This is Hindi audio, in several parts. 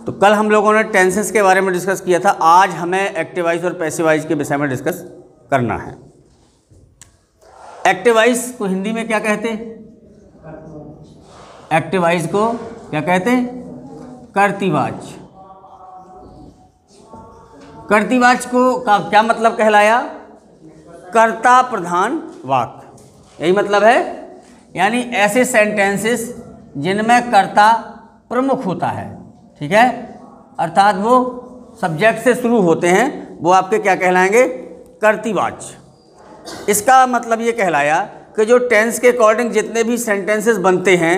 तो कल हम लोगों ने टेंसेस के बारे में डिस्कस किया था, आज हमें एक्टिवाइज और पैसिवाइज के विषय में डिस्कस करना है। एक्टिवाइज को हिंदी में क्या कहते हैं? एक्टिवाइज को क्या कहते हैं? कर्तृवाच्य। कर्तृवाच्य को का क्या मतलब कहलाया? कर्ता प्रधान वाक्य, यही मतलब है। यानी ऐसे सेंटेंसेस जिनमें कर्ता प्रमुख होता है, ठीक है, अर्थात वो सब्जेक्ट से शुरू होते हैं, वो आपके क्या कहलाएंगे? कर्तृवाच्य। इसका मतलब ये कहलाया कि जो टेंस के अकॉर्डिंग जितने भी सेंटेंसेस बनते हैं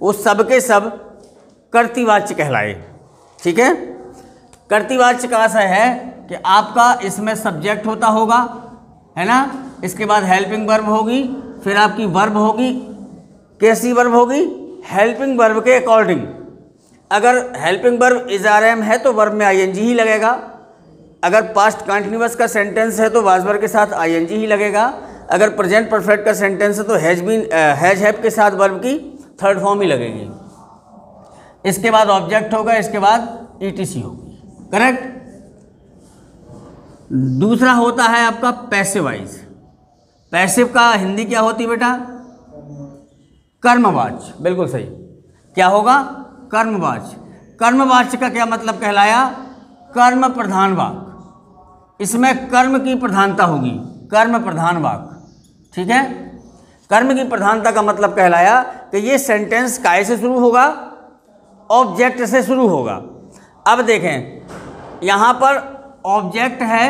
वो सब के सब कर्तृवाच्य कहलाए, ठीक है। कर्तृवाच्य का आशय है कि आपका इसमें सब्जेक्ट होता होगा, है ना, इसके बाद हेल्पिंग वर्ब होगी, फिर आपकी वर्ब होगी। कैसी वर्ब होगी? हेल्पिंग वर्ब के अकॉर्डिंग। अगर helping verb is are am है तो वर्ब में आईएनजी ही लगेगा। अगर पास्ट कंटिन्यूअस का सेंटेंस है तो वाज वर्ब के साथ आईएनजी ही लगेगा। अगर प्रेजेंट परफेक्ट का सेंटेंस है तो हैज बीन हैज हैव के साथ वर्ब की थर्ड फॉर्म ही लगेगी। इसके बाद ऑब्जेक्ट होगा, इसके बाद ईटीसी होगी, करेक्ट। दूसरा होता है आपका पैसिवाइज। पैसिव का हिंदी क्या होती है बेटा? कर्मवाच्य, बिल्कुल सही। क्या होगा? कर्मवाच्य। कर्मवाच्य का क्या मतलब कहलाया? कर्म प्रधान वाक्य। इसमें कर्म की प्रधानता होगी, कर्म प्रधान वाक्य, ठीक है। कर्म की प्रधानता का मतलब कहलाया कि ये सेंटेंस काय से शुरू होगा? ऑब्जेक्ट से शुरू होगा। अब देखें, यहाँ पर ऑब्जेक्ट है,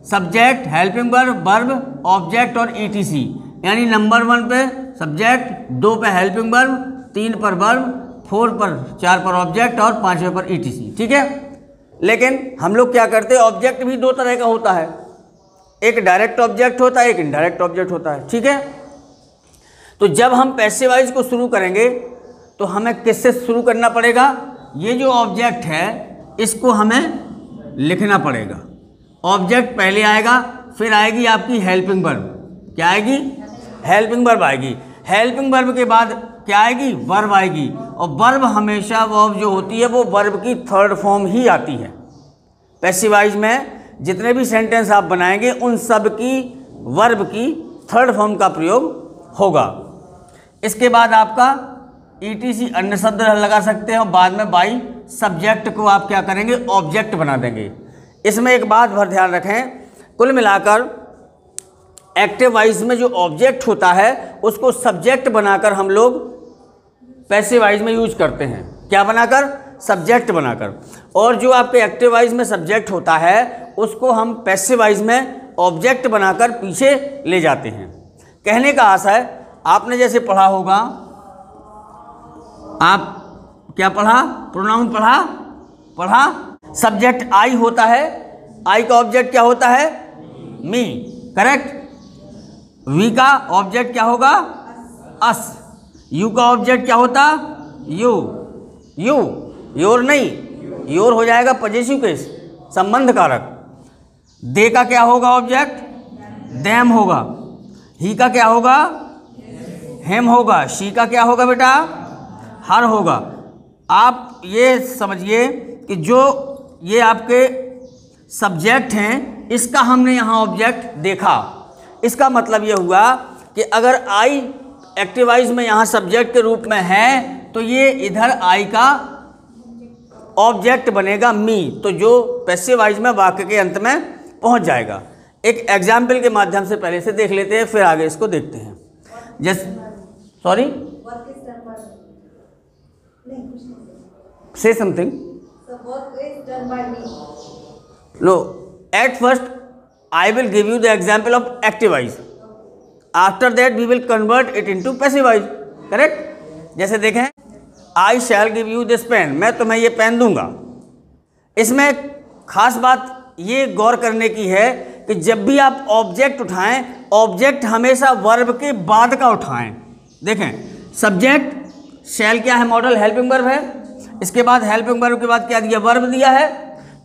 subject, helping verb, verb, object और ईटीसी। यानी नंबर 1 पे सब्जेक्ट, 2 पे हेल्पिंग वर्ब, 3 पर वर्ब, 4 पर ऑब्जेक्ट और 5वें पर ईटीसी, ठीक है। लेकिन हम लोग क्या करते हैं, ऑब्जेक्ट भी 2 तरह का होता है, एक डायरेक्ट ऑब्जेक्ट होता है, एक इनडायरेक्ट ऑब्जेक्ट होता है, ठीक है। तो जब हम पैसिवाइज को शुरू करेंगे तो हमें किससे शुरू करना पड़ेगा? ये जो ऑब्जेक्ट है इसको हमें लिखना पड़ेगा। ऑब्जेक्ट पहले आएगा, फिर आएगी आपकी हेल्पिंग वर्ब। क्या आएगी? हेल्पिंग वर्ब आएगी। हेल्पिंग वर्ब के बाद क्या आएगी? वर्ब आएगी। और वर्ब हमेशा वर्ब जो होती है वो वर्ब की थर्ड फॉर्म ही आती है। पैसिवाइज में जितने भी सेंटेंस आप बनाएंगे उन सब की वर्ब की थर्ड फॉर्म का प्रयोग होगा। इसके बाद आपका ईटीसी अन्य शब्द लगा सकते हैं और बाद में बाई सब्जेक्ट को आप क्या करेंगे? ऑब्जेक्ट बना देंगे। इसमें एक बात भर ध्यान रखें, कुल मिलाकर एक्टिवाइज में जो ऑब्जेक्ट होता है उसको सब्जेक्ट बनाकर हम लोग पैसिवाइज में यूज करते हैं। क्या बनाकर? सब्जेक्ट बनाकर। और जो आपके एक्टिवाइज में सब्जेक्ट होता है उसको हम पैसिवाइज में ऑब्जेक्ट बनाकर पीछे ले जाते हैं। कहने का आशय, आपने जैसे पढ़ा होगा, आप क्या पढ़ा? प्रोनाउन पढ़ा। सब्जेक्ट आई होता है, आई का ऑब्जेक्ट क्या होता है? मी, करेक्ट। वी का ऑब्जेक्ट क्या होगा? अस। यू का ऑब्जेक्ट क्या होता? यू। योर नहीं, योर हो जाएगा पॉजेसिव केस, संबंध कारक। दे का क्या होगा ऑब्जेक्ट? देम होगा। ही का क्या होगा? हेम होगा। शी का क्या होगा बेटा? हर होगा। आप ये समझिए कि जो ये आपके सब्जेक्ट हैं इसका हमने यहाँ ऑब्जेक्ट देखा। इसका मतलब ये हुआ कि अगर आई एक्टिवाइज में यहाँ सब्जेक्ट के रूप में है तो ये इधर आई का ऑब्जेक्ट बनेगा मी, तो जो पैसिवाइज में वाक्य के अंत में पहुँच जाएगा। एक एग्जाम्पल के माध्यम से पहले से देख लेते हैं, फिर आगे इसको देखते हैं। जैसे sorry say something. The work is done by me. No, at first I will give you the example of activize. After that we will convert it into passivize. Correct? जैसे देखें, I shall give you this pen. मैं तुम्हें ये पेन दूंगा। इसमें खास बात ये गौर करने की है कि जब भी आप ऑब्जेक्ट उठाएं, ऑब्जेक्ट हमेशा वर्ब के बाद का उठाएं। देखें, सब्जेक्ट शैल क्या है? मॉडल हेल्पिंग वर्ब है। इसके बाद हेल्पिंग वर्ब के बाद क्या दिया? वर्ब दिया है।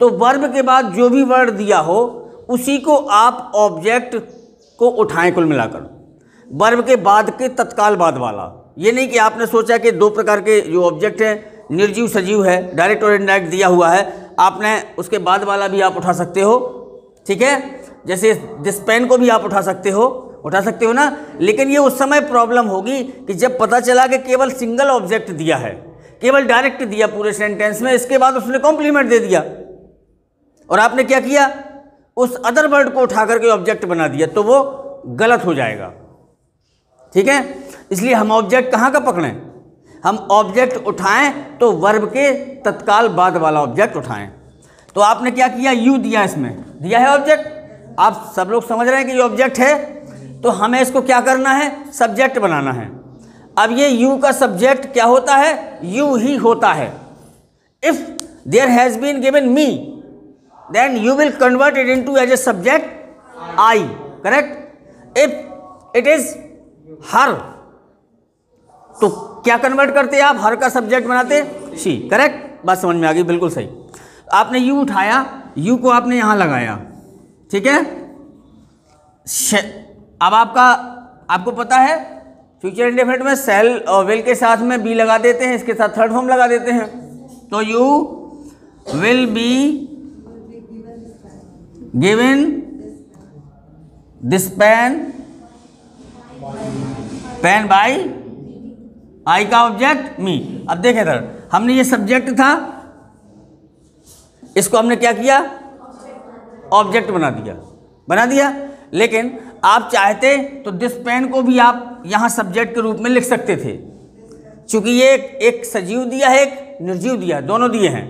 तो वर्ब के बाद जो भी वर्ड दिया हो उसी को आप ऑब्जेक्ट को उठाएं। कुल मिलाकर वर्ब के बाद के तत्काल बाद वाला। ये नहीं कि आपने सोचा कि 2 प्रकार के जो ऑब्जेक्ट हैं, निर्जीव सजीव है, डायरेक्ट और इनडायरेक्ट दिया हुआ है, आपने उसके बाद वाला भी आप उठा सकते हो, ठीक है। जैसे दिस पेन को भी आप उठा सकते हो ना। लेकिन ये उस समय प्रॉब्लम होगी कि जब पता चला कि केवल सिंगल ऑब्जेक्ट दिया है, केवल डायरेक्ट दिया पूरे सेंटेंस में, इसके बाद उसने कॉम्प्लीमेंट दे दिया और आपने क्या किया, उस अदर वर्ड को उठा करके ऑब्जेक्ट बना दिया, तो वो गलत हो जाएगा, ठीक है। इसलिए हम ऑब्जेक्ट कहाँ का पकड़ें, हम ऑब्जेक्ट उठाएं तो वर्ब के तत्काल बाद वाला ऑब्जेक्ट उठाएं। तो आपने क्या किया, यू दिया, इसमें दिया है ऑब्जेक्ट, आप सब लोग समझ रहे हैं कि ये ऑब्जेक्ट है, तो हमें इसको क्या करना है, सब्जेक्ट बनाना है। अब ये यू का सब्जेक्ट क्या होता है, यू ही होता है। If there has been given me, then you will convert it into as a subject I, correct. If it is her, तो क्या कन्वर्ट करते हैं आप, हर का सब्जेक्ट बनाते शी, करेक्ट। बात समझ में आ गई, बिल्कुल सही। आपने यू उठाया, यू को आपने यहाँ लगाया, ठीक है। अब आपको पता है फ्यूचर इंडेफिनिट में सेल और विल के साथ में बी लगा देते हैं, इसके साथ थर्ड फॉर्म लगा देते हैं। तो you will be given this pen by I का ऑब्जेक्ट मी। अब देखें सर, हमने ये सब्जेक्ट था, इसको हमने क्या किया, ऑब्जेक्ट बना दिया। लेकिन आप चाहते तो दिस पेन को भी आप यहाँ सब्जेक्ट के रूप में लिख सकते थे, क्योंकि ये एक सजीव दिया है, एक निर्जीव दिया है, दोनों दिए हैं,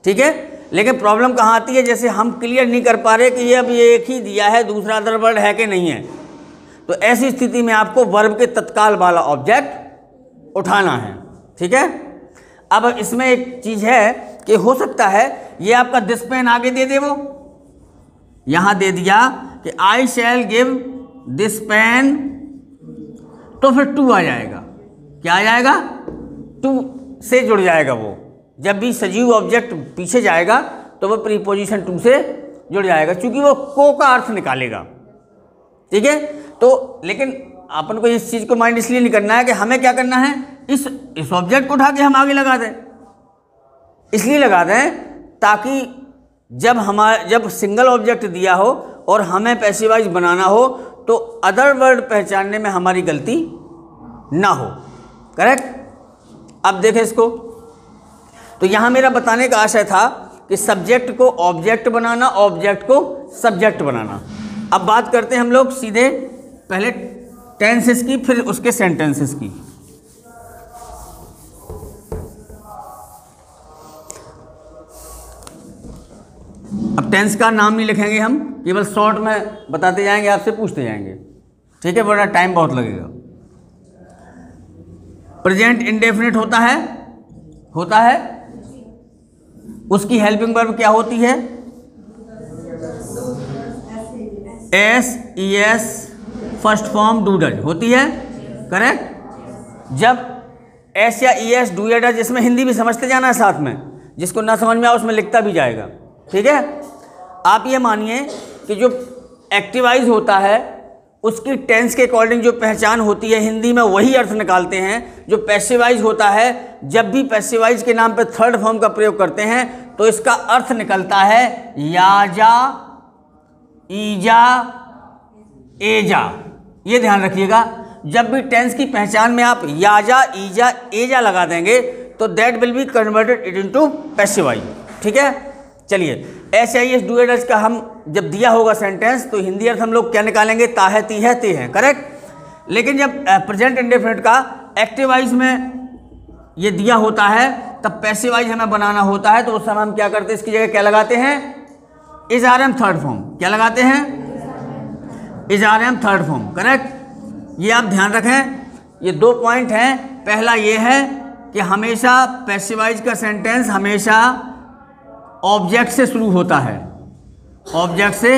ठीक है। लेकिन प्रॉब्लम कहाँ आती है, जैसे हम क्लियर नहीं कर पा रहे कि ये अब ये एक ही दिया है, दूसरा अदर वर्ड है कि नहीं है, तो ऐसी स्थिति में आपको वर्ब के तत्काल वाला ऑब्जेक्ट उठाना है, ठीक है। अब इसमें एक चीज़ है कि हो सकता है ये आपका दिस पेन आगे दे दे, वो यहाँ दे दिया कि आई शैल गिव दिस पेन, तो फिर टू आ जाएगा, क्या आ जाएगा, टू से जुड़ जाएगा। वो जब भी सजीव ऑब्जेक्ट पीछे जाएगा तो वो प्रीपोजिशन टू से जुड़ जाएगा, क्योंकि वो को का अर्थ निकालेगा, ठीक है। तो लेकिन अपन को इस चीज़ को माइंड इसलिए नहीं करना है कि हमें क्या करना है, इस ऑब्जेक्ट को उठा के हम आगे लगा दें, इसलिए लगा दें ताकि जब सिंगल ऑब्जेक्ट दिया हो और हमें पैसिवाइज बनाना हो तो अदर वर्ड पहचानने में हमारी गलती ना हो, करेक्ट। अब देखें इसको, तो यहाँ मेरा बताने का आशय था कि सब्जेक्ट को ऑब्जेक्ट बनाना, ऑब्जेक्ट को सब्जेक्ट बनाना। अब बात करते हैं हम लोग सीधे पहले टेंसेस की, फिर उसके सेंटेंसेस की। अब टेंस का नाम नहीं लिखेंगे हम, केवल शॉर्ट में बताते जाएंगे, आपसे पूछते जाएंगे, ठीक है, बड़ा टाइम बहुत लगेगा। प्रेजेंट इंडेफिनिट होता है, उसकी हेल्पिंग वर्ब क्या होती है, S E S first form do does होती है, करेक्ट। जब एस या ई एस डू या डज, इसमें हिंदी भी समझते जाना है साथ में, जिसको ना समझ में आए उसमें लिखता भी जाएगा, ठीक है। आप ये मानिए कि जो एक्टिवाइज होता है उसकी टेंस के अकॉर्डिंग जो पहचान होती है हिंदी में वही अर्थ निकालते हैं। जो पैसिवाइज होता है, जब भी पैसिवाइज के नाम पे थर्ड फॉर्म का प्रयोग करते हैं तो इसका अर्थ निकलता है याजा, ईजा, एजा। ये ध्यान रखिएगा, जब भी टेंस की पहचान में आप याजा, ईजा, एजा लगा देंगे तो that will be converted it into passivise, ठीक है। चलिए, S I S do S का हम जब दिया होगा सेंटेंस तो हिंदी अर्थ हम लोग क्या निकालेंगे, ता है, ती है, ते है, करेक्ट। लेकिन जब प्रेजेंट इंडेफिनिट का एक्टिवाइज में ये दिया होता है तब पैसिवाइज हमें बनाना होता है, तो उस समय हम क्या करते हैं, इसकी जगह क्या लगाते हैं, is are am third form. क्या लगाते हैं, is are am third form, correct. ये आप ध्यान रखें, ये दो पॉइंट हैं। पहला ये है कि हमेशा पैसिवाइज का सेंटेंस हमेशा ऑब्जेक्ट से शुरू होता है, ऑब्जेक्ट से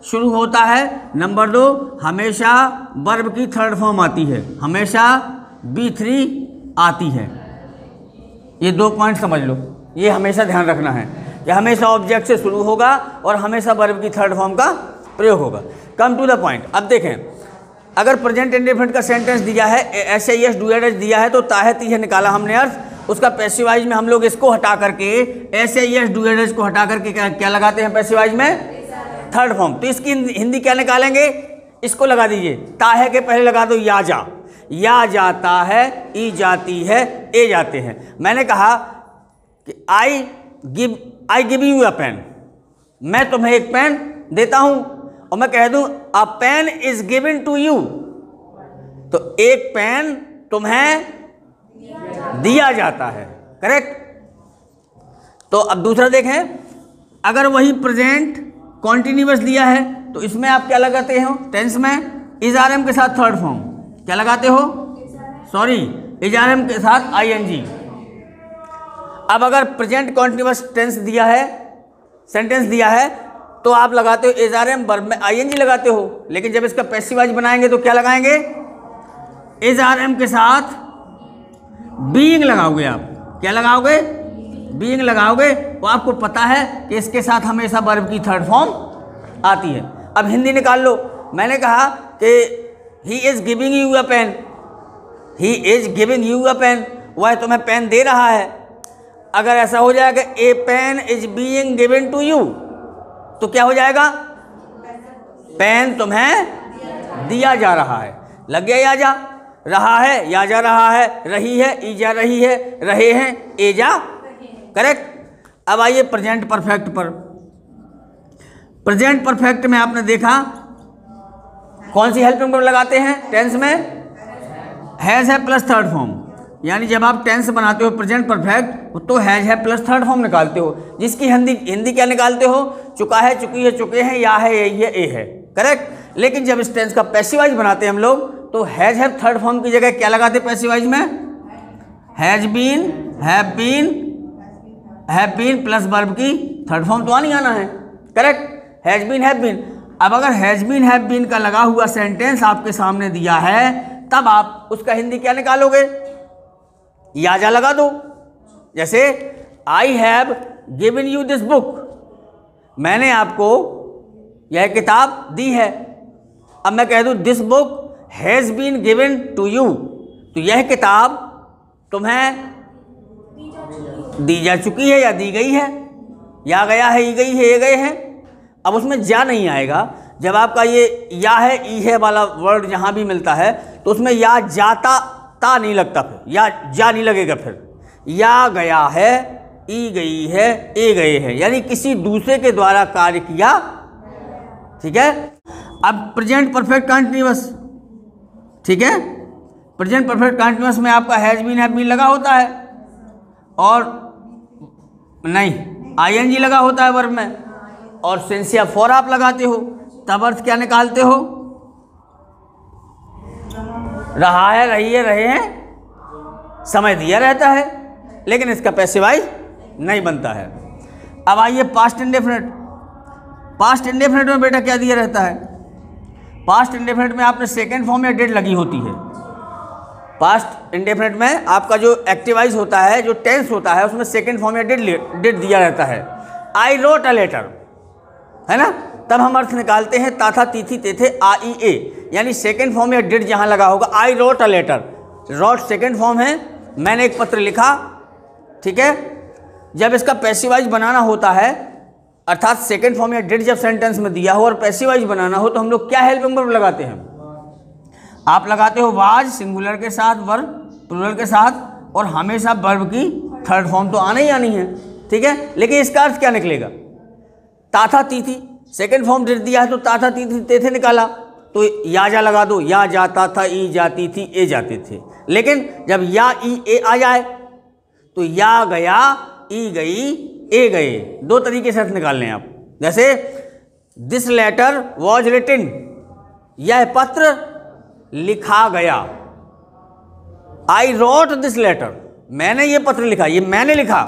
शुरू होता है। नंबर दो, हमेशा वर्ब की थर्ड फॉर्म आती है, हमेशा B3 आती है। ये दो पॉइंट समझ लो, ये हमेशा ध्यान रखना है कि हमेशा ऑब्जेक्ट से शुरू होगा और हमेशा वर्ब की थर्ड फॉर्म का प्रयोग होगा। Come to the point. अब देखें, अगर प्रेजेंट इंडेफिनिट का सेंटेंस दिया है, S I S do S दिया है, तो ता है, ती है निकाला हमने अर्थ, उसका पैसिवाइज में हम लोग इसको हटा करके एस डू एड एच को हटा करके क्या लगाते हैं पैसिवाइज में? Third form. तो इसकी हिंदी क्या निकालेंगे? इसको लगा दीजिए, ताहे के पहले लगा दो या जा। या जाता है, ई जाती है, ए जाते हैं। मैंने कहा कि I give you a pen, मैं तुम्हें एक पेन देता हूं और मैं कह दूं a pen is given to you, तो एक पेन तुम्हें दिया जाता है। करेक्ट। तो अब दूसरा देखें, अगर वही प्रेजेंट कॉन्टिन्यूअस दिया है तो इसमें आप क्या लगाते हो? टेंस में इज आर एम के साथ थर्ड फॉर्म क्या लगाते हो? सॉरी, इज आर एम के साथ आईएनजी। अब अगर प्रेजेंट कॉन्टिन्यूअस टेंस दिया है, सेंटेंस दिया है, तो आप लगाते हो इज आर एम, वर्ब में आईएनजी लगाते हो। लेकिन जब इसका पैसिवाइज बनाएंगे तो क्या लगाएंगे? इज आर एम के साथ बीइंग लगाओगे। आप क्या लगाओगे? बीइंग लगाओगे। तो आपको पता है कि इसके साथ हमेशा वर्ब की थर्ड फॉर्म आती है। अब हिंदी निकाल लो। मैंने कहा कि he is giving you a pen, he is giving you a pen, वह तुम्हें पेन दे रहा है। अगर ऐसा हो जाएगा a pen is being given to you, तो क्या हो जाएगा? पेन तुम्हें दिया जा रहा है। लग गया या जा रहा है, या जा रहा है, रही है, ई जा रही है, रहे हैं, ए जा। करेक्ट। अब आइए प्रेजेंट परफेक्ट पर। प्रेजेंट परफेक्ट में आपने देखा कौन सी हेल्पिंग वर्ब लगाते हैं? टेंस में हैज है प्लस थर्ड फॉर्म, यानी जब आप टेंस बनाते हो प्रेजेंट परफेक्ट तो हैज है प्लस थर्ड फॉर्म निकालते हो, जिसकी हिंदी क्या निकालते हो? चुका है, चुकी है, चुके हैं, या है, यही है, ए है। करेक्ट। लेकिन जब इस टेंस का पैसिवाइज बनाते हैं हम लोग तो हैज है थर्ड फॉर्म की जगह क्या लगाते पैसिवाइज में? Has been, have been plus verb की थर्ड फॉर्म तो आनी आना है। Correct. Has been, have been. अब अगर हैज बीन, हैव बीन का लगा हुआ सेंटेंस आपके सामने दिया है, तब आप उसका हिंदी क्या निकालोगे? या जा लगा दो। जैसे I have given you this book, मैंने आपको यह किताब दी है। अब मैं कह दूं this book has been given to you, तो यह किताब तुम्हें दी जा चुकी है या दी गई है, या गया है, ई गई है, ये गए हैं। अब उसमें जा नहीं आएगा। जब आपका ये या है, ई है वाला वर्ड जहाँ भी मिलता है तो उसमें या जाता ता नहीं लगता, फिर या जा नहीं लगेगा। फिर या गया है, ई गई है, ए गए हैं, यानी किसी दूसरे के द्वारा कार्य किया। ठीक है। अब प्रेजेंट परफेक्ट कंटिन्यूअस, ठीक है, प्रेजेंट परफेक्ट कंटिन्यूअस में आपका हैज बीन, हैव बीन लगा होता है और नहीं आईएनजी लगा होता है वर्ब में, और सिंस या फॉर आप लगाते हो, तब अर्थ क्या निकालते हो? रहा है, रही है, रहे हैं, समय दिया रहता है, लेकिन इसका पैसिवाइज नहीं बनता है। अब आइए पास्ट इंडेफिनिट। पास्ट इंडेफिनिट में बेटा क्या दिया रहता है? पास्ट इंडेफिनिट में आपने सेकेंड फॉर्म या डेड लगी होती है। पास्ट इंडेफिनिट में आपका जो एक्टिवाइज होता है, जो टेंस होता है, उसमें सेकेंड फॉर्म या डेड दिया रहता है। आई रोट अ लेटर, है ना, तब हम अर्थ निकालते हैं ताथा तीथी तेथे आ ई ए, यानी सेकेंड फॉर्म या डेड जहाँ लगा होगा। I wrote a letter, wrote second form है, मैंने एक पत्र लिखा। ठीक है। जब इसका पैसिवाइज बनाना होता है, अर्थात सेकेंड फॉर्म या डेड जब सेंटेंस में दिया हो और पैसिवाइज बनाना हो, तो हम लोग क्या हेल्पिंग वर्ब लगाते हैं? आप लगाते हो वाज सिंगुलर के साथ, वर्ब प्लूरल के साथ, और हमेशा वर्ब की थर्ड फॉर्म तो आनी ही आनी है। ठीक है। लेकिन इसका अर्थ क्या निकलेगा? ताथा तीथी, सेकेंड फॉर्म डेड दिया है तो ताथा तीथी तेथे निकाला, तो या जा लगा दो, या जाता था, ई जाती थी, ए जाते थे। लेकिन जब या ई ए आ जाए तो या गया, ई गई, ए गए। दो तरीके से अर्थ निकाल लें आप। जैसे दिस लेटर वॉज रिटिन, यह पत्र लिखा गया। आई रोट दिस लेटर, मैंने ये पत्र लिखा, ये मैंने लिखा।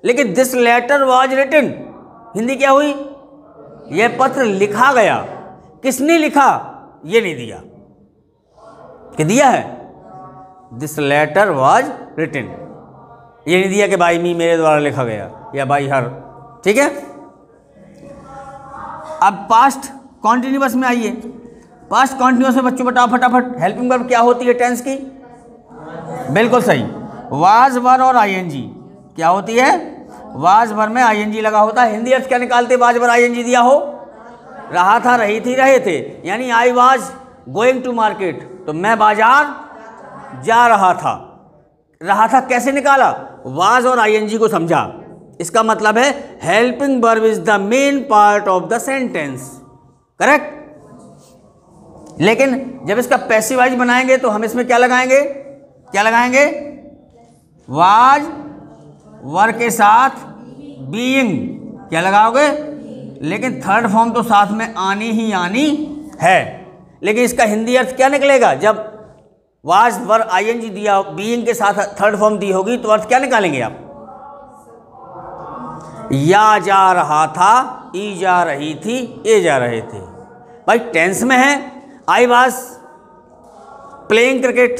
लेकिन this letter was written, Hindi क्या हुई? यह पत्र लिखा गया। किसने लिखा? ये नहीं दिया कि दिया है दिस लेटर वॉज रिटिन, ये नहीं दिया कि बाई मी, मेरे द्वारा लिखा गया, या बाई हर। ठीक है। अब पास्ट कॉन्टिन्यूअस में आइए। पास्ट कॉन्टिन्यूअस में बच्चों बताओ फटाफट हेल्पिंग वर्ब क्या होती है टेंस की? बिल्कुल सही, वाज वर और आईएनजी क्या होती है? वाज वर में आईएनजी लगा होता है। हिंदी अर्थ क्या निकालते? वाज वर आईएनजी दिया हो, रहा था, रही थी, रहे थे, यानी I was going to market, तो मैं बाजार जा रहा था। रहा था कैसे निकाला? वाज और आईएनजी को समझा। इसका मतलब है helping verb is the main part of the sentence, correct. लेकिन जब इसका पैसिवाइज बनाएंगे तो हम इसमें क्या लगाएंगे? क्या लगाएंगे? वाज वर के साथ बीइंग क्या लगाओगे? लेकिन थर्ड फॉर्म तो साथ में आनी ही आनी है। लेकिन इसका हिंदी अर्थ क्या निकलेगा? जब वाज वर आईएनजी दिया, बीइंग के साथ थर्ड फॉर्म दी होगी, तो अर्थ क्या निकालेंगे आप? या जा रहा था, ई जा रही थी, ए जा रहे थे। भाई टेंस में है, I was playing cricket,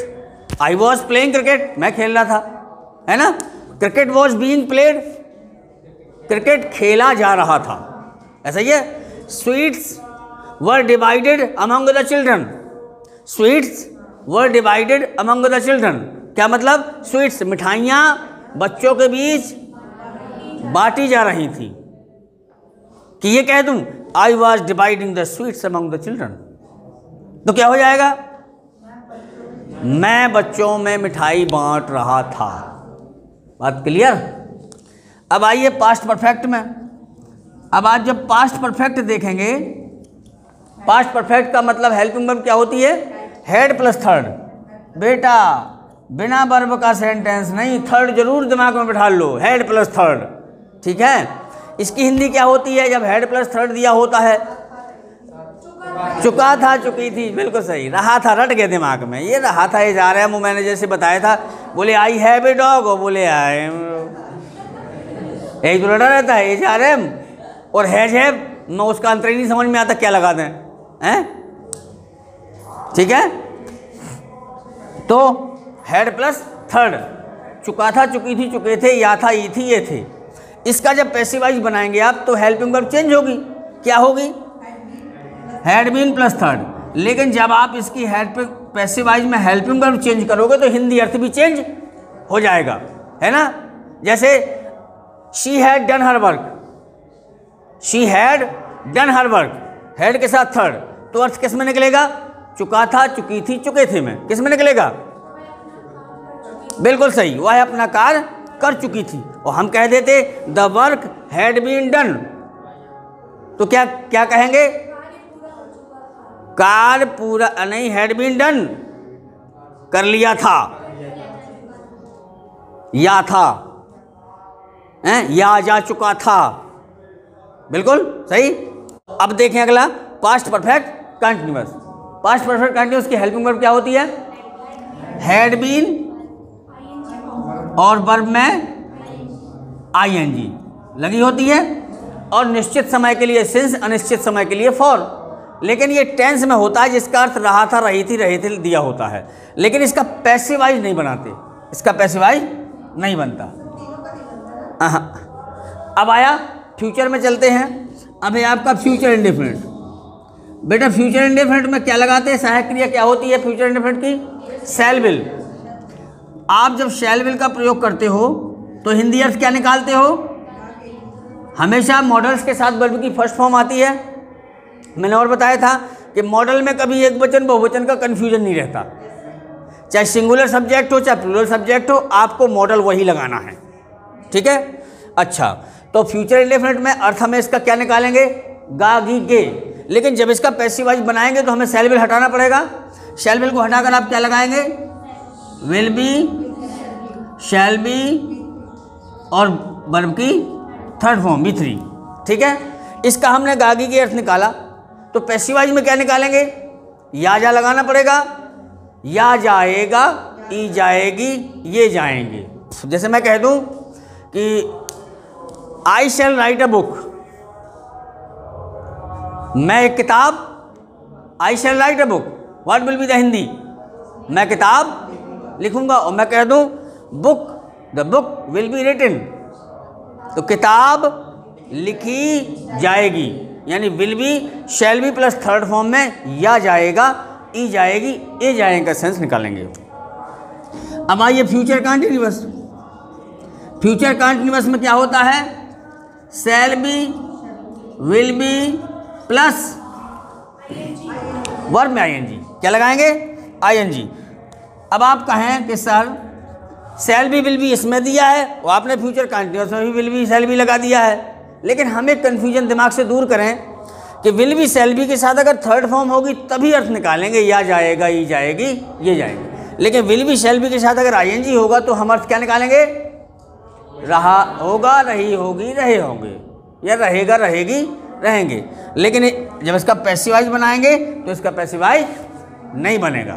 I was playing cricket, मैं खेल रहा था, है ना। Cricket was being played, cricket खेला जा रहा था, ऐसा ही है। Sweets were divided among the children, sweets were divided among the children, क्या मतलब? स्वीट्स मिठाइयाँ बच्चों के बीच बांटी जा रही थी। कि ये कह दूं I was dividing the sweets among the children, तो क्या हो जाएगा? मैं बच्चों में मिठाई बांट रहा था। बात क्लियर? अब आइए पास्ट परफेक्ट में। अब आज जब पास्ट परफेक्ट देखेंगे, पास्ट परफेक्ट का मतलब हेल्पिंग वर्ब क्या होती है? Head plus third. बेटा बिना वर्ब का सेंटेंस नहीं, थर्ड जरूर दिमाग में बिठा लो, हेड प्लस थर्ड, ठीक है। इसकी हिंदी क्या होती है जब हेड प्लस थर्ड दिया होता है? चुका था, चुकी थी, बिल्कुल सही। रहा था रट गया दिमाग में, ये रहा था, ये जा रहा है। मुँह मैंने जैसे बताया था, बोले आई हैव ए डॉग, और बोले आई एक तो लड़ा रहता है, ये जा रहे हम, और हैव मैं उसका अंतर ही नहीं समझ में आता क्या लगा दें, हैं? ठीक है, तो हेड प्लस थर्ड, चुका था, चुकी थी, चुके थे, या था, ई थी, ये थे। इसका जब पैसिवाइज बनाएंगे आप तो हेल्पिंग वर्ब चेंज होगी, क्या होगी? Had been plus third. लेकिन जब आप इसकी पैसिवाइज में हेल्पिंग वर्ब चेंज करोगे तो हिंदी अर्थ भी चेंज हो जाएगा, है ना। जैसे she had done her work, she had done her work, head के साथ थर्ड, तो अर्थ किस में निकलेगा? चुका था, चुकी थी, चुके थे में, किस में निकलेगा? बिल्कुल सही, वह अपना कार्य कर चुकी थी। और हम कह देते the work had been done, तो क्या क्या कहेंगे? कार्य पूरा नहीं, हैड बीन डन कर लिया था, या था, या जा चुका था, बिल्कुल सही। अब देखें अगला past perfect continuous. Past perfect continuous की हेल्पिंग वर्ब क्या होती है? हैड बीन और वर्ब में आईएनजी लगी होती है, और निश्चित समय के लिए सिंस, अनिश्चित समय के लिए फॉर। लेकिन ये टेंस में होता है जिसका अर्थ रहा था, रही थी, रहे थे दिया होता है, लेकिन इसका पैसिवाइज नहीं बनाते, इसका पैसिवाइज नहीं बनता। अब आया फ्यूचर में चलते हैं। अब है आपका फ्यूचर इंडेफिनिट। बेटा फ्यूचर इंडेफिनिट में क्या लगाते हैं? सहायक क्रिया क्या होती है फ्यूचर इंडेफिनिट की? शैल विल। आप जब शैल विल का प्रयोग करते हो तो हिंदी अर्थ क्या निकालते हो? हमेशा मॉडल्स के साथ वर्ब की फर्स्ट फॉर्म आती है। मैंने और बताया था कि मॉडल में कभी एक वचन बहुवचन का कन्फ्यूजन नहीं रहता, चाहे सिंगुलर सब्जेक्ट हो चाहे प्लूरल सब्जेक्ट हो, आपको मॉडल वही लगाना है, ठीक है। अच्छा, तो फ्यूचर इंडेफिनिट में अर्थ हमें इसका क्या निकालेंगे? गा, गी, गे। लेकिन जब इसका पैसिवाइज बनाएंगे तो हमें शैल विल हटाना पड़ेगा। शैल विल को हटाकर आप क्या लगाएंगे? विल बी, शैल बी और वर्ब की थर्ड फॉर्म बी3, ठीक है। इसका हमने गागी के अर्थ निकाला, तो पैसिवाइज में क्या निकालेंगे? या जा लगाना पड़ेगा, या जाएगा, ई जाएगी, ये जाएंगे। जैसे मैं कह दूं कि आई शैल राइट अ बुक, मैं एक किताब, I shall write a book, what will be the Hindi? मैं किताब लिखूंगा। और मैं कह दूं book, the book will be written, तो किताब लिखी जाएगी, यानी will be, shall be plus third form में या जाएगा, ई जाएगी, ए जाएगा सेंस निकालेंगे। अब आइए फ्यूचर कंटिन्यूअस। फ्यूचर कंटिन्यूअस में क्या होता है? Shall be, will be plus verb में आईएनजी। क्या लगाएंगे? आईएनजी। अब आप कहें कि sir shall be will be इसमें दिया है और आपने फ्यूचर कंटिन्यूअस में भी विल बी शैल बी लगा दिया है, लेकिन हमें कन्फ्यूजन दिमाग से दूर करें कि विल बी शैल बी के साथ अगर थर्ड फॉर्म होगी तभी अर्थ निकालेंगे, या जाएगा, ई जाएगी, ये जाएगी। लेकिन विल बी शैल बी के साथ अगर आईएनजी होगा तो हम अर्थ क्या निकालेंगे? रहा होगा, रही होगी, रहे होंगे, या रहेगा, रहेगी, रहेंगे। लेकिन जब इसका पैसिवाइज बनाएंगे तो इसका पैसिवाइज नहीं बनेगा।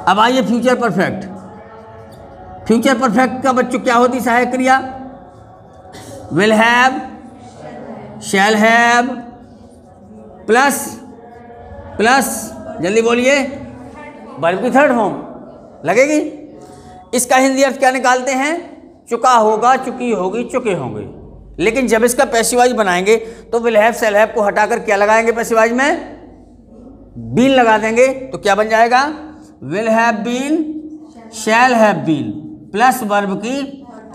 अब आइए फ्यूचर परफेक्ट। फ्यूचर परफेक्ट का बच्चों क्या होती सहायक क्रिया? Will have, shall have plus plus, जल्दी बोलिए, वर्ब की थर्ड फॉर्म लगेगी। इसका हिंदी अर्थ क्या निकालते हैं? चुका होगा, चुकी होगी, चुके होंगे। लेकिन जब इसका पैसिवाइज बनाएंगे तो विल हैव शैल हैव को हटाकर क्या लगाएंगे? पैसिवाइज में बीन लगा देंगे। तो क्या बन जाएगा? Will have been, shall have been plus verb की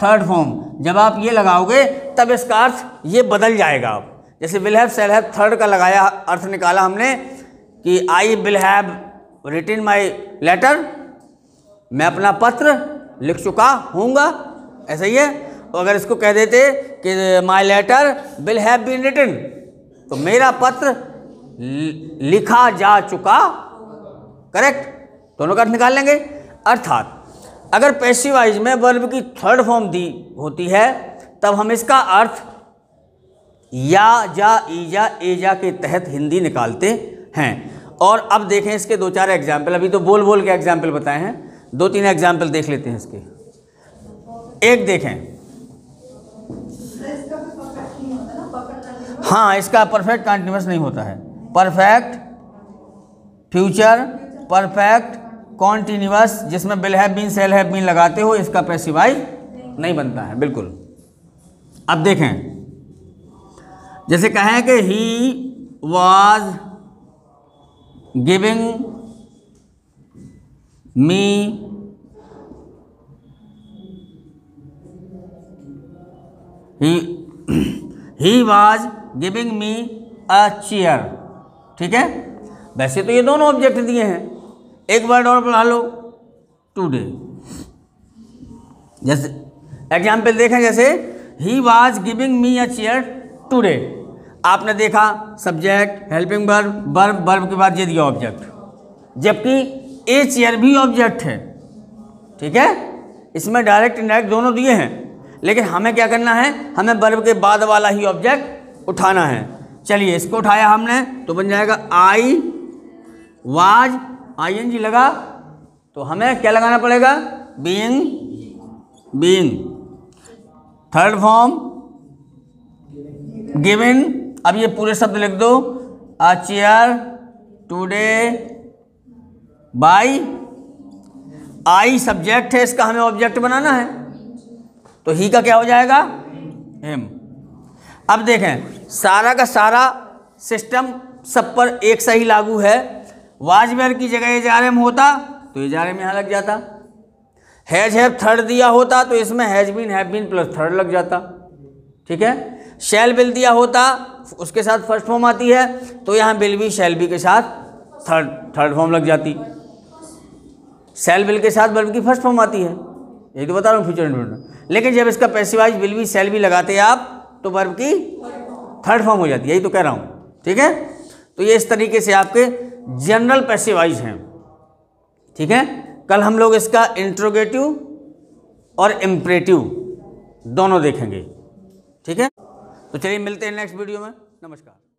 थर्ड फॉर्म। जब आप ये लगाओगे तब इसका अर्थ ये बदल जाएगा। अब जैसे will have shall have third का लगाया, अर्थ निकाला हमने कि I will have written my letter, मैं अपना पत्र लिख चुका हूँगा, ऐसा ही है। और अगर इसको कह देते कि my letter will have been written, तो मेरा पत्र लिखा जा चुका, करेक्ट, दोनों का अर्थ निकाल लेंगे। अर्थात अगर पैसिवाइज में वर्ब की थर्ड फॉर्म दी होती है तब हम इसका अर्थ या, जा, ईजा, एजा के तहत हिंदी निकालते हैं। और अब देखें इसके 2-4 एग्जाम्पल। अभी तो बोल बोल के एग्जाम्पल बताए हैं, 2-3 एग्जाम्पल देख लेते हैं इसके। एक देखें, हाँ, इसका परफेक्ट कंटिन्यूअस नहीं होता है। परफेक्ट फ्यूचर परफेक्ट कॉन्टिन्यूअस जिसमें will have been shall have been लगाते हो, इसका पैसिवाइज नहीं बनता है बिल्कुल। अब देखें, जैसे कहें कि he was giving me he was giving me a chair. ठीक है, वैसे तो ये दोनों ऑब्जेक्ट दिए हैं, एक वर्ड और बढ़ा लो, टुडे। जैसे एग्जाम्पल देखें, जैसे he was giving me a chair today, आपने देखा subject, helping verb, verb, verb के बाद ये दिया ऑब्जेक्ट, जबकि ए चेयर भी ऑब्जेक्ट है। ठीक है, इसमें डायरेक्ट इनडायरेक्ट दोनों दिए हैं, लेकिन हमें क्या करना है? हमें वर्ब के बाद वाला ही ऑब्जेक्ट उठाना है। चलिए, इसको उठाया हमने तो बन जाएगा आई वाज, आईएनजी लगा तो हमें क्या लगाना पड़ेगा? Being, being third form given. अब ये पूरे शब्द लिख दो, a chair today by, I subject है, इसका हमें ऑब्जेक्ट बनाना है, तो ही का क्या हो जाएगा? हिम। अब देखें, सारा का सारा सिस्टम सब पर एक सही लागू है। वाज वेयर की जगह एजारम होता तो एजारम यहाँ लग जाता, हैज हैव थर्ड दिया होता तो इसमें has been have been plus third लग जाता। ठीक है, शैल विल दिया होता, उसके साथ फर्स्ट फॉर्म आती है तो यहाँ विल बी शैल बी के साथ थर्ड फॉर्म लग जाती। शैल विल के साथ वर्ब की फर्स्ट फॉर्म आती है, यही तो बता रहा हूँ फ्यूचर इंडेफिनिट। लेकिन जब इसका passivise will be shall B लगाते हैं आप तो वर्ब की थर्ड फॉर्म हो जाती है, यही तो कह रहा हूँ। ठीक है, तो ये इस तरीके से आपके जनरल पैसिवाइज हैं। ठीक है, कल हम लोग इसका इंट्रोगेटिव और इम्परेटिव दोनों देखेंगे। ठीक है, तो चलिए मिलते हैं नेक्स्ट वीडियो में। नमस्कार।